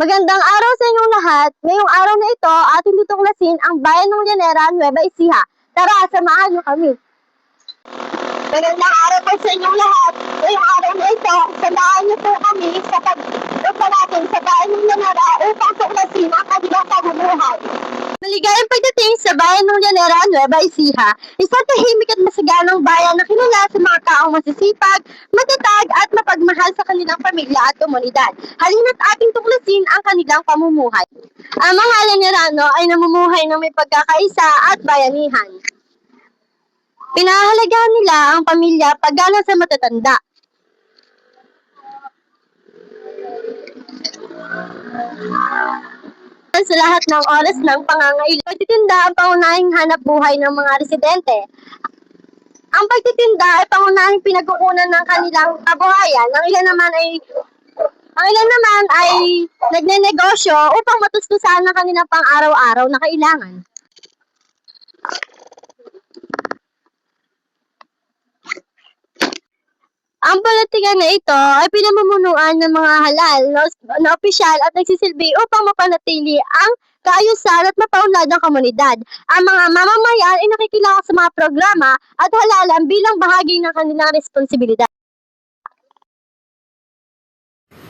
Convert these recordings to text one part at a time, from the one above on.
Magandang araw sa inyong lahat. Ngayong araw na ito, ating tutuklasin ang bayan ng Llanera, Nueva Ecija. Tara, samahan niyo kami. Magandang araw po sa inyong lahat. Ngayong araw na ito, samahan niyo po kami sa pagpunta natin sa bayan ng Llanera upang tuklasin ang kanilang pamumuhay. Maligayang pagdating sa bayan ng Llanera, Nueva Ecija, isang tahimik at masaganang bayan na kilala sa mga taong masisipag, matatag at mapagmahal sa kanilang pamilya at komunidad. Halina't ating tuklasin ang kanilang pamumuhay. Ang mga Llanерano ay namumuhay ng may pagkakaisa at bayanihan. Pinahahalagahan nila ang pamilya paggala sa matatanda. Sa lahat ng oras ng pangangailangan, pagtitinda ang pangunahing hanap buhay ng mga residente. Ang pagtitinda ay pangunahing pinag-uunan ng kanilang kabuhayan. Ang ilan naman ay nagnenegosyo upang matustusan ang kanilang pang-araw-araw na kailangan. Ang politikan na ito ay pinamumunuan ng mga halal na opisyal at nagsisilbi upang mapanatili ang kaayusan at mapaunlad ng komunidad. Ang mga mamamayan ay nakikilala sa mga programa at halalan bilang bahagi ng kanilang responsibilidad.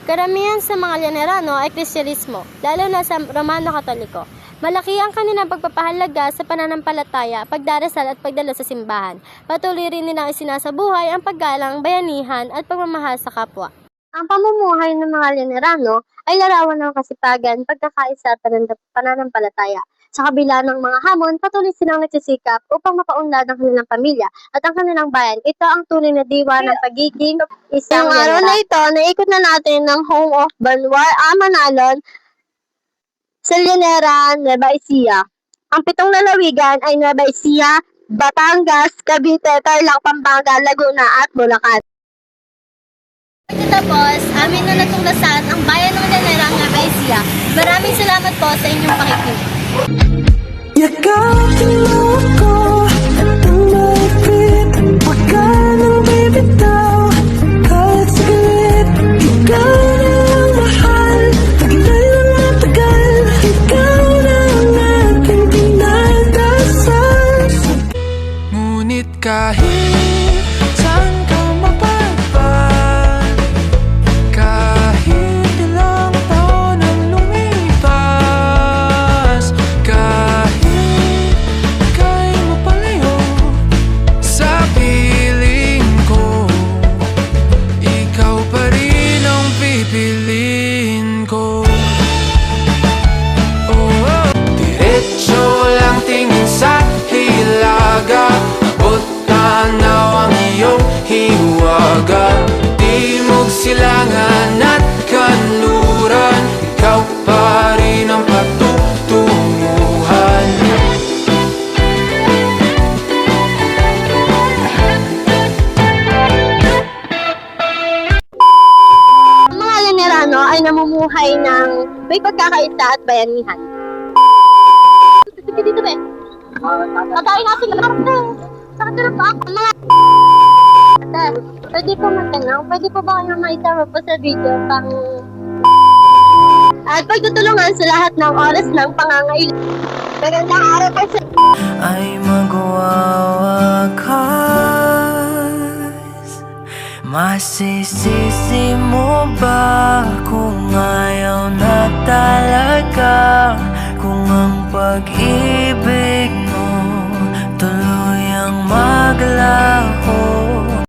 Karamihan sa mga Llanerano ay Kristyanismo, lalo na sa Romano Katoliko. Malaki ang kanilang pagpapahalaga sa pananampalataya, pagdarasal at pagdalo sa simbahan. Patuloy rin nilang isinasabuhay ang paggalang, bayanihan at pagmamahal sa kapwa. Ang pamumuhay ng mga Llanerano ay larawan ng kasipagan, pagkakaisa at pananampalataya. Sa kabila ng mga hamon, patuloy silang nagsisikap upang mapaunlad ang kanilang pamilya at ang kanilang bayan. Ito ang tunay na diwa ng pagiging isang Llanera. Ngayong araw na ito, naikot na natin ng Home of Banwar Manalon sa Llanera, Nueva Ecija. Ang 7 lalawigan ay Nueva Ecija, Batangas, Cavite, Tarlac, Pampanga, Laguna at Bulacan. Tapos, amin na natuklasan ang bayan ng Llanera, Nueva Ecija. Maraming salamat po sa inyong pakikinig. Yakapin mo ako at ang malapit, wag ka nang bibitaw, kahit saglit, ikaw na ang mahal, tagal na matagal, ikaw na ang aking pinagdasal. Ngunit kahit saan ka mapadpad, kahit ilang taon ang lumipas, kahit kay mapalayo sa piling ko, ikaw pa rin ang pipiliin ko. Diretso lang tingin sa hilaga, abot tanaw ang iyong hiwaga, timog silangan at kanluran, ikaw pa rin ang patutunguhan. Ang mga Llanerano ay namumuhay ng may pagkakaisa at bayanihan. Sige dito be. Tatay natin ng arte. Sakit na pa ako. Mga ate, pwede po matanong, pwede po ba kayo maitama po sa video pang at pagtutulungan sa lahat ng oras ng pangangailangan. Magandang araw po sa Ay magwawakas, masisisi mo ba kung ayaw na talaga, kung ang pag-ibig mo tuluyang maglaho?